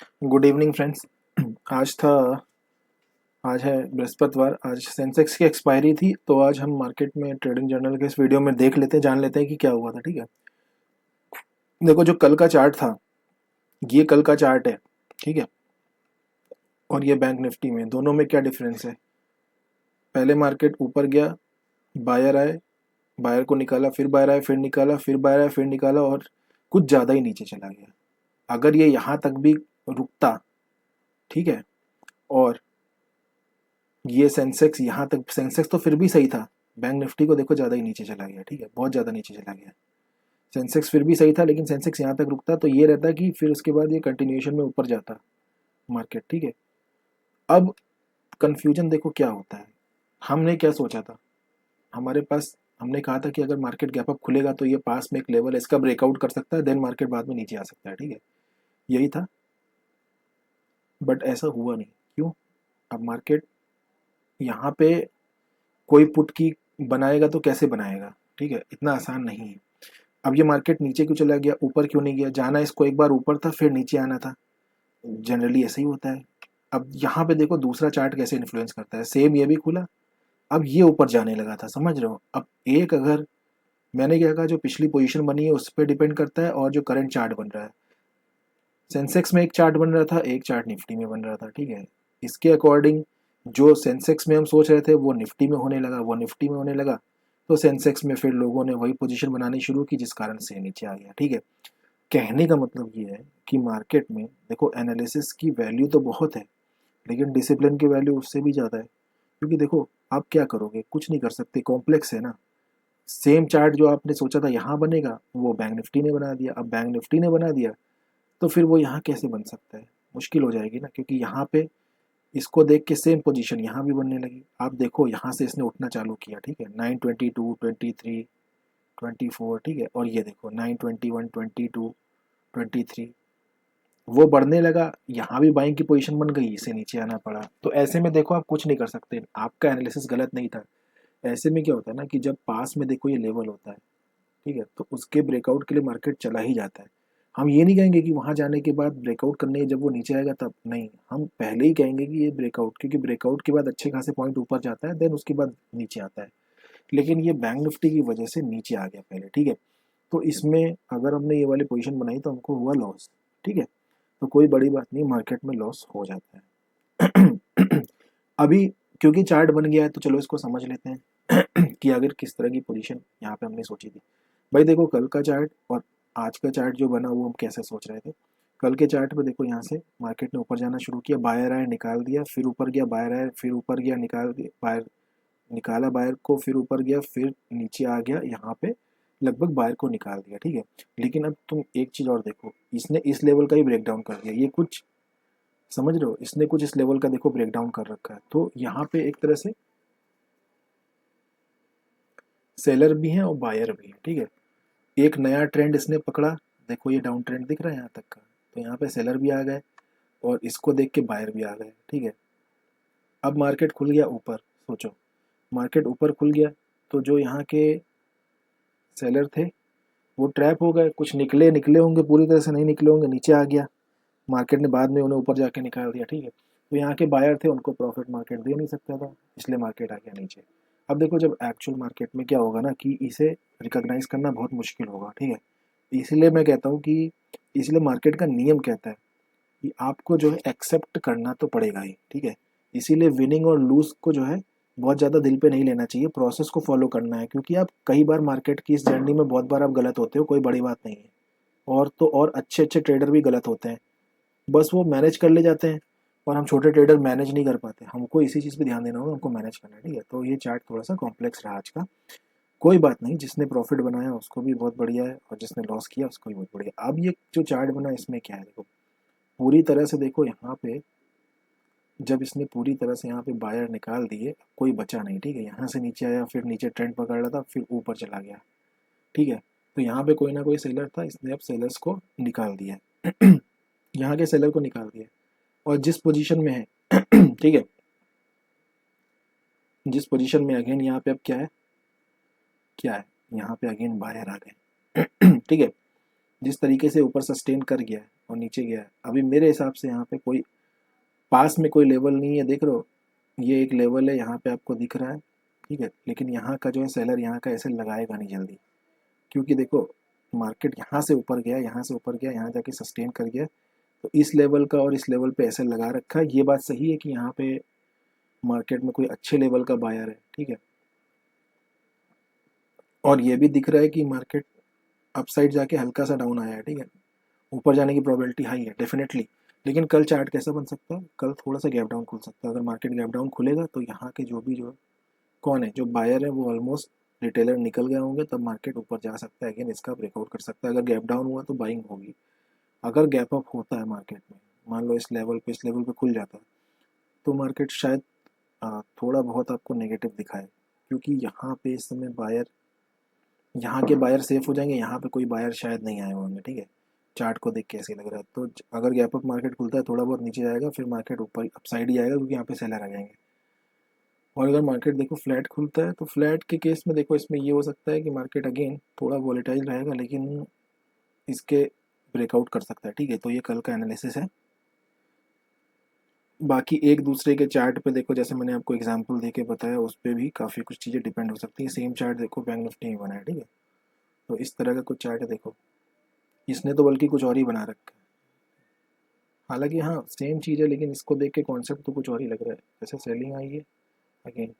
Good evening friends. आज था आज है बृहस्पतिवार। आज सेंसेक्स की एक्सपायरी थी, तो आज हम मार्केट में ट्रेडिंग जर्नल के इस वीडियो में देख लेते हैं, जान लेते हैं कि क्या हुआ था। ठीक है, देखो जो कल का चार्ट था, ये कल का चार्ट है। ठीक है, और ये बैंक निफ्टी में, दोनों में क्या डिफरेंस है। पहले मार्केट ऊपर गया, बायर आए, बायर को निकाला, फिर बायर आए, फिर निकाला, फिर बायर आए, फिर निकाला, और कुछ ज़्यादा ही नीचे चला गया। अगर ये यहाँ तक भी रुकता, ठीक है, और ये सेंसेक्स यहाँ तक, सेंसेक्स तो फिर भी सही था, बैंक निफ्टी को देखो ज़्यादा ही नीचे चला गया। ठीक है, बहुत ज़्यादा नीचे चला गया। सेंसेक्स फिर भी सही था, लेकिन सेंसेक्स यहाँ तक रुकता तो ये रहता कि फिर उसके बाद ये कंटिन्यूएशन में ऊपर जाता मार्केट। ठीक है, अब कंफ्यूजन देखो क्या होता है। हमने क्या सोचा था, हमारे पास, हमने कहा था कि अगर मार्केट गैप अप खुलेगा तो ये पास में एक लेवल है, इसका ब्रेकआउट कर सकता है, देन मार्केट बाद में नीचे आ सकता है। ठीक है, यही था, बट ऐसा हुआ नहीं। क्यों? अब मार्केट यहाँ पे कोई पुट की बनाएगा तो कैसे बनाएगा? ठीक है, इतना आसान नहीं है। अब ये मार्केट नीचे क्यों चला गया, ऊपर क्यों नहीं गया? जाना इसको एक बार ऊपर था, फिर नीचे आना था, जनरली ऐसे ही होता है। अब यहाँ पे देखो दूसरा चार्ट कैसे इन्फ्लुएंस करता है। सेम ये भी खुला, अब ये ऊपर जाने लगा था, समझ रहे हो। अब एक, अगर मैंने क्या कहा, जो पिछली पोजीशन बनी है उस पर डिपेंड करता है, और जो करंट चार्ट बन रहा है। सेंसेक्स में एक चार्ट बन रहा था, एक चार्ट निफ्टी में बन रहा था। ठीक है, इसके अकॉर्डिंग जो सेंसेक्स में हम सोच रहे थे वो निफ्टी में होने लगा, वो निफ्टी में होने लगा, तो सेंसेक्स में फिर लोगों ने वही पोजीशन बनानी शुरू की, जिस कारण से नीचे आ गया। ठीक है, कहने का मतलब ये है कि मार्केट में देखो एनालिसिस की वैल्यू तो बहुत है, लेकिन डिसिप्लिन की वैल्यू उससे भी ज़्यादा है। क्योंकि देखो आप क्या करोगे, कुछ नहीं कर सकते, कॉम्प्लेक्स है ना। सेम चार्ट जो आपने सोचा था यहाँ बनेगा, वो बैंक निफ्टी ने बना दिया। अब बैंक निफ्टी ने बना दिया तो फिर वो यहाँ कैसे बन सकता है? मुश्किल हो जाएगी ना, क्योंकि यहाँ पे इसको देख के सेम पोजीशन यहाँ भी बनने लगी। आप देखो यहाँ से इसने उठना चालू किया, ठीक है, 922, 23, 24, ठीक है, और ये देखो 921, 22, 23, वो बढ़ने लगा, यहाँ भी बाइंग की पोजीशन बन गई, इसे नीचे आना पड़ा। तो ऐसे में देखो आप कुछ नहीं कर सकते, आपका एनालिसिस गलत नहीं था। ऐसे में क्या होता है ना, कि जब पास में देखो ये लेवल होता है, ठीक है, तो उसके ब्रेकआउट के लिए मार्केट चला ही जाता है। हम ये नहीं कहेंगे कि वहां जाने के बाद ब्रेकआउट करने जब वो नीचे आएगा तब, नहीं, हम पहले ही कहेंगे कि ये ब्रेकआउट, क्योंकि ब्रेकआउट के बाद अच्छे खासे पॉइंट ऊपर जाता है, देन उसके बाद नीचे आता है। लेकिन ये बैंक निफ्टी की वजह से नीचे आ गया पहले। ठीक है, तो इसमें अगर हमने ये वाली पोजीशन बनाई तो हमको हुआ लॉस। ठीक है, तो कोई बड़ी बात नहीं, मार्केट में लॉस हो जाता है। अभी क्योंकि चार्ट बन गया है तो चलो इसको समझ लेते हैं कि अगर किस तरह की पोजीशन यहाँ पे हमने सोची थी। भाई देखो कल का चार्ट और आज का चार्ट जो बना वो हम कैसे सोच रहे थे। कल के चार्ट पे देखो, यहाँ से मार्केट ने ऊपर जाना शुरू किया, बायर आए निकाल दिया, फिर ऊपर गया, बायर आए, फिर ऊपर गया, निकाल दिया, बायर निकाला बायर को, फिर ऊपर गया, फिर नीचे आ गया, यहाँ पे लगभग बायर को निकाल दिया। ठीक है, लेकिन अब तुम एक चीज और देखो, इसने इस लेवल का ही ब्रेक डाउन कर दिया। ये कुछ समझ रहे हो, इसने कुछ इस लेवल का देखो ब्रेक डाउन कर रखा है। तो यहाँ पे एक तरह से सेलर भी है और बायर भी है। ठीक है, एक नया ट्रेंड इसने पकड़ा, देखो ये डाउन ट्रेंड दिख रहा है यहाँ तक का, तो यहाँ पे सेलर भी आ गए और इसको देख के बायर भी आ गए। ठीक है, अब मार्केट खुल गया ऊपर, सोचो मार्केट ऊपर खुल गया तो जो यहाँ के सेलर थे वो ट्रैप हो गए, कुछ निकले निकले होंगे, पूरी तरह से नहीं निकले होंगे, नीचे आ गया, मार्केट ने बाद में उन्हें ऊपर जाके निकाल दिया। ठीक है, तो यहाँ के बायर थे, उनको प्रॉफिट मार्केट दे नहीं सकता था, इसलिए मार्केट आ गया नीचे। अब देखो जब एक्चुअल मार्केट में क्या होगा ना, कि इसे रिकॉग्नाइज करना बहुत मुश्किल होगा। ठीक है, इसलिए मैं कहता हूँ कि, इसलिए मार्केट का नियम कहता है कि आपको जो है एक्सेप्ट करना तो पड़ेगा ही। ठीक है, इसीलिए विनिंग और लूज को जो है बहुत ज़्यादा दिल पे नहीं लेना चाहिए, प्रोसेस को फॉलो करना है, क्योंकि आप कई बार मार्केट की इस जर्नी में बहुत बार आप गलत होते हो, कोई बड़ी बात नहीं है। और तो और अच्छे अच्छे ट्रेडर भी गलत होते हैं, बस वो मैनेज कर ले जाते हैं, और हम छोटे ट्रेडर मैनेज नहीं कर पाते। हमको इसी चीज़ पे ध्यान देना होगा, हमको मैनेज करना है। ठीक है, तो ये चार्ट थोड़ा सा कॉम्प्लेक्स रहा आज का, कोई बात नहीं, जिसने प्रॉफिट बनाया उसको भी बहुत बढ़िया है, और जिसने लॉस किया उसको भी बहुत बढ़िया। अब ये जो चार्ट बना इसमें क्या है, देखो पूरी तरह से देखो, यहाँ पे जब इसने पूरी तरह से यहाँ पे बायर निकाल दिए, कोई बचा नहीं। ठीक है, यहाँ से नीचे आया, फिर नीचे ट्रेंड पकड़ रहा था, फिर ऊपर चला गया। ठीक है, तो यहाँ पे कोई ना कोई सेलर था, इसने अब सेलर्स को निकाल दिया, यहाँ के सेलर को निकाल दिया, और जिस पोजीशन में है ठीक है, जिस पोजीशन में अगेन यहाँ पे अब क्या है, क्या है, यहाँ पे अगेन बायर आ गए। ठीक है, जिस तरीके से ऊपर सस्टेन कर गया है और नीचे गया है, अभी मेरे हिसाब से यहाँ पे कोई पास में कोई लेवल नहीं है। देख रहे हो, ये एक लेवल है यहाँ पे आपको दिख रहा है, ठीक है, लेकिन यहाँ का जो है सेलर यहाँ का ऐसे लगाएगा नहीं जल्दी, क्योंकि देखो मार्केट यहाँ से ऊपर गया, यहाँ से ऊपर गया, यहाँ जाके सस्टेन कर गया, तो इस लेवल का और इस लेवल पे ऐसे लगा रखा है। ये बात सही है कि यहाँ पे मार्केट में कोई अच्छे लेवल का बायर है, ठीक है, और ये भी दिख रहा है कि मार्केट अपसाइड जाके हल्का सा डाउन आया है, ठीक है, ऊपर जाने की प्रोबेबिलिटी हाई है डेफिनेटली। लेकिन कल चार्ट कैसा बन सकता है, कल थोड़ा सा गैप डाउन खुल सकता है। अगर मार्केट गैप डाउन खुलेगा तो यहाँ के जो कौन है जो बायर है वो ऑलमोस्ट रिटेलर निकल गए होंगे, तब मार्केट ऊपर जा सकता है, अगेन इसका ब्रेकआउट कर सकता है। अगर गैप डाउन हुआ तो बाइंग होगी। अगर गैप अप होता है मार्केट में, मान लो इस लेवल पे खुल जाता है, तो मार्केट शायद थोड़ा बहुत आपको नेगेटिव दिखाए, क्योंकि यहाँ पे इस समय बायर, यहाँ के बायर सेफ हो जाएंगे, यहाँ पे कोई बायर शायद नहीं आए होंगे, ठीक है, चार्ट को देख के ऐसे लग रहा है। तो अगर गैप अप मार्केट खुलता है, थोड़ा बहुत नीचे जाएगा, फिर मार्केट ऊपर अपसाइड ही आएगा, क्योंकि यहाँ पे सेलर आ जाएंगे। और अगर मार्केट देखो फ्लैट खुलता है, तो फ्लैट के केस में देखो इसमें ये हो सकता है कि मार्केट अगेन थोड़ा वॉलेटाइल रहेगा, लेकिन इसके ब्रेकआउट कर सकता है, ठीक है। तो ये कल का एनालिसिस है। बाकी एक दूसरे के चार्ट पे देखो, जैसे मैंने आपको एग्जांपल देके बताया, उस पर भी काफ़ी कुछ चीज़ें डिपेंड हो सकती हैं। सेम चार्ट देखो बैंक निफ्टी में बना है, ठीक है, तो इस तरह का कुछ चार्ट है देखो, इसने तो बल्कि कुछ और ही बना रखा है। हालांकि हाँ सेम चीज़ है, लेकिन इसको देख के कॉन्सेप्ट तो कुछ और ही लग रहा है। जैसे सेलिंग आई है, अगेन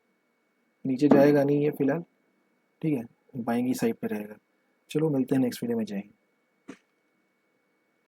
नीचे जाएगा नहीं है फिलहाल, ठीक है, बाइंग ही साइड पे रहेगा। चलो मिलते हैं नेक्स्ट वीडियो में, जय हिंद।